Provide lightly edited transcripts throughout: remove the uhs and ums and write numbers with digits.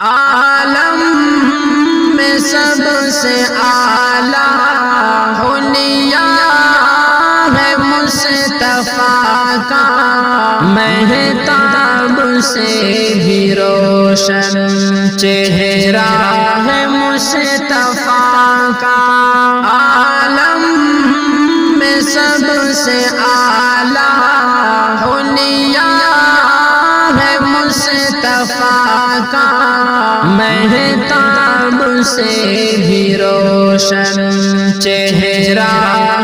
عالم میں سب سے اعلیٰ حلیہ ہے مصطفیٰ کا، مہتاب سے بھی روشن چہرہ ہے مصطفیٰ کا۔ عالم میں سب سے اعلیٰ حلیہ ہے مصطفیٰ کا، مہتاب سے بھی روشن چہرہ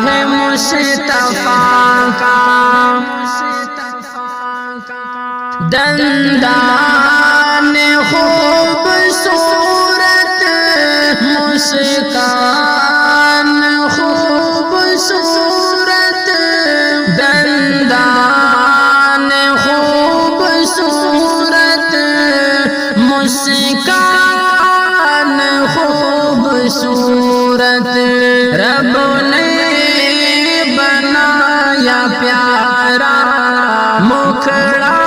ہے مصطفیٰ کا۔ دندان خوبصورت مسکان خوبصورت، دندان خوبصورت مسکان خوبصورت، رب نے بنایا پیارا مکھڑا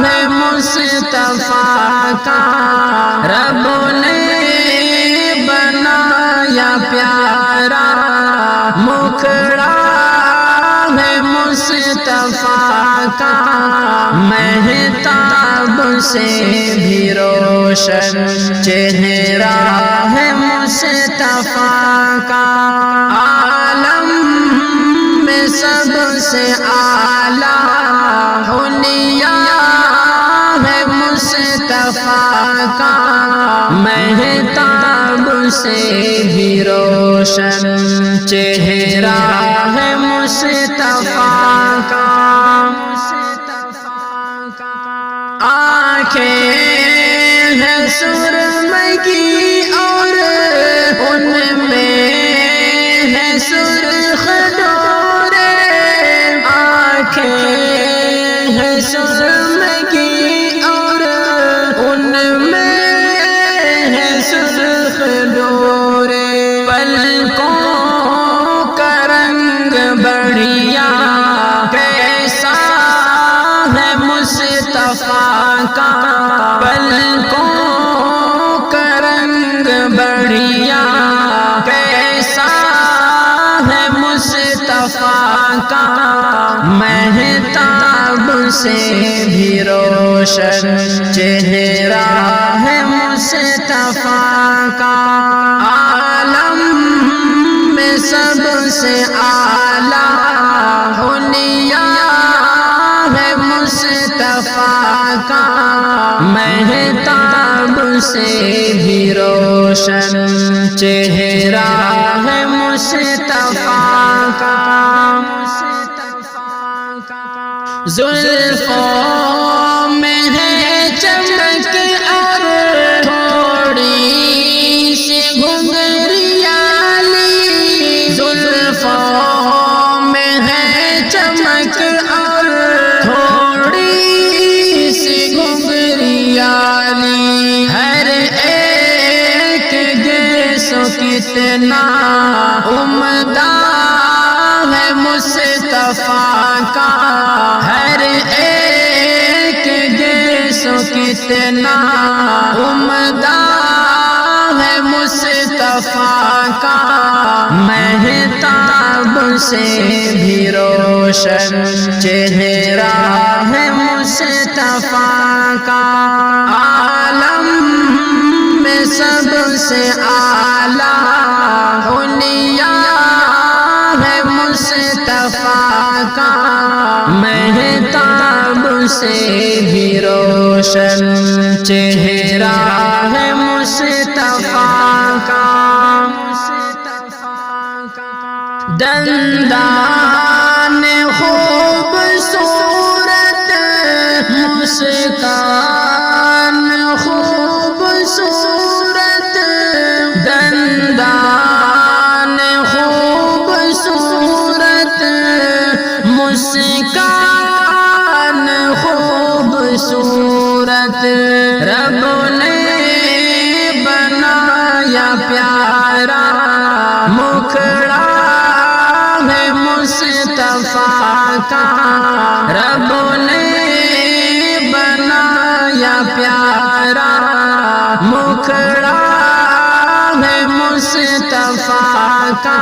ہے مصطفیٰ کا، رب نے بنایا پیارا مکھڑا ہے مصطفیٰ کا، مہتاب سے بھی روشن چہرہ ہے مصطفیٰ کا۔ عالم میں سب سے اعلیٰ حلیہ ہے مصطفیٰ کا، مہتاب سے بھی روشن چہرہ ہے مصطفیٰ کا۔ آنکھیں ہیں سرمگی اور ان میں ہے سرخ ڈورے، آنکھیں ہیں سرمگی اور ان میں ہے سرخ ڈورے، پلکوں کا رنگ بڑھیا کیسا ہے مصطفیٰ کا، پلکوں کا رنگ بڑھیا کیسا ہے مصطفیٰ کا، مہتاب سے بھی روشن چہرہ ہے مصطفیٰ کا۔ عالم میں سب سے اعلیٰ حلیہ ہے مصطفیٰ کا، مہتاب سے بھی روشن چہرہ ہے مصطفیٰ کا۔ زلفوں میں ہے چمک اور تھوڑی سی گھنگریالی، زلفوں میں ہے چمک اور تھوڑی سی گھنگریالی، ہر ایک گیسو کتنا عمدہ ہے مصطفیٰ کا، ہر ایک گیسو کتنا عمدہ ہے مصطفیٰ کا، مہتاب سے بھی روشن چہرہ ہے مصطفیٰ کا۔ عالم میں سب سے اعلیٰ حلیہ ہے مصطفیٰ کا، مہتاب سے بھی روشن چہرہ ہے مصطفیٰ کا۔ دندان خوبصورت مسکان خوبصورت، دندان خوبصورت مسکان خوبصورت، رب نے بنایا پیارا مکھڑا ہے مصطفیٰ کا، رب نے بنایا پیارا مکھڑا ہے مصطفیٰ کا،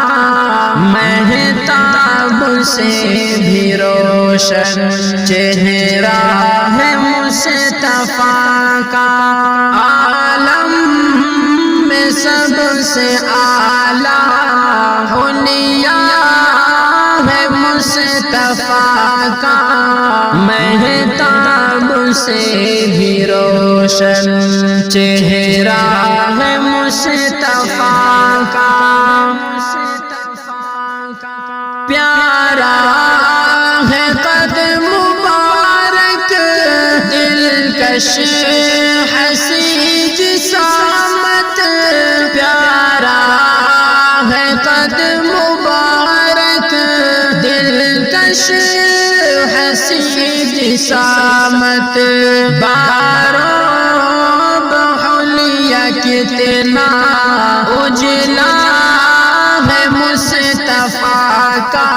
مہتاب سے بھی روشن چہرہ ہے مصطفیٰ کا، عالم میں سب سے اعلیٰ حلیہ ہے مصطفیٰ کا، مہتاب سے بھی روشن چہرہ ہے مصطفیٰ کا، پیارا ہے قد مبارک دلکش حسین جسامت، پیارا ہے قد مبارک دلکش حسین جسامت، باروب حلیہ کتنا اجلا ہے مصطفیٰ کا،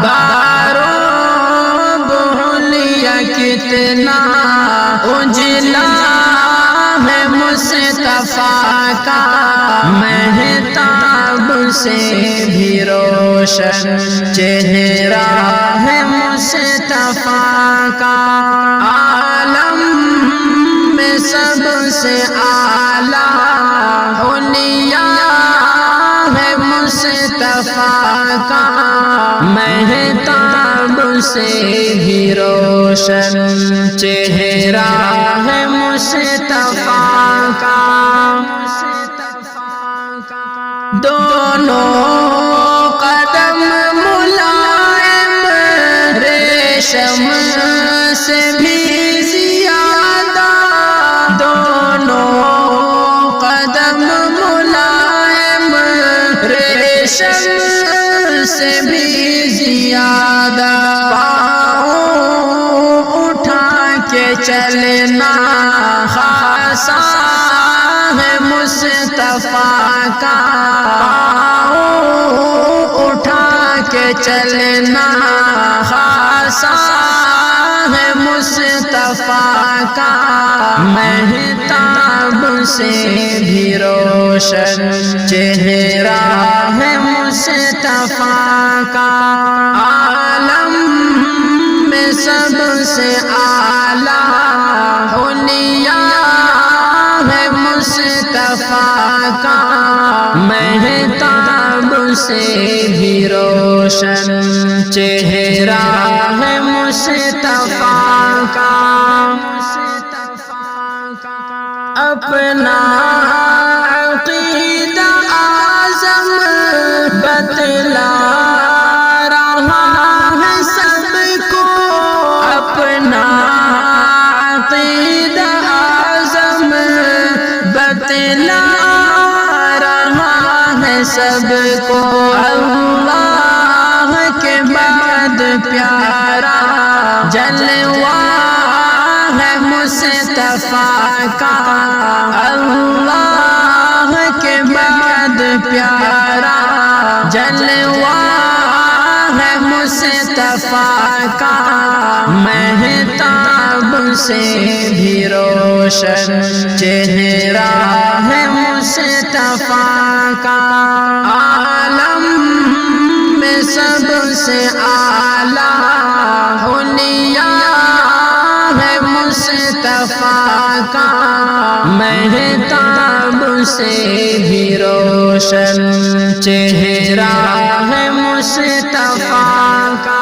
باروب حلیہ کتنا اجلا ہے مصطفیٰ کا، مہتاب سے بھی روشن چہرہ ہے مصطفیٰ کا، عالم میں سب سے اعلیٰ حلیہ ہے مصطفیٰ کا، مہتاب سے بھی روشن چہرہ ہے مصطفیٰ کا، دونوں قدم ملائم ریشم سے بھی زیادہ، دونوں قدم ملائم ریشم سے بھی زیادہ، پاؤں اٹھا کے چلنا خاصا ہے مصطفیٰ کا، پاؤں اٹھا کے چلنا خاصا ہے مصطفیٰ کا، مہتاب سے بھی روشن چہرہ ہے مصطفیٰ کا، عالم میں سب سے اعلیٰ حلیہ ہے مصطفیٰ کا، مہتاب سے بھی روشن چہرہ ہے مصطفیٰ کا، اپنا عقیدہ اعظم بتلا رہا ہے سب کو، اپنا عقیدہ اعظم بتلا رہا ہے سب کو، اللہ کے بعد پیارا جلوہ ہے مصطفیٰ کا، اللہ کے بعد پیارا جلوہ ہے مصطفیٰ کا، مہتاب سے بھی روشن چہرہ ہے مصطفیٰ کا، عالم میں سب سے اعلیٰ حلیہ ہے مصطفیٰ کا، مہتاب سے بھی روشن چہرہ ہے مصطفیٰ کا۔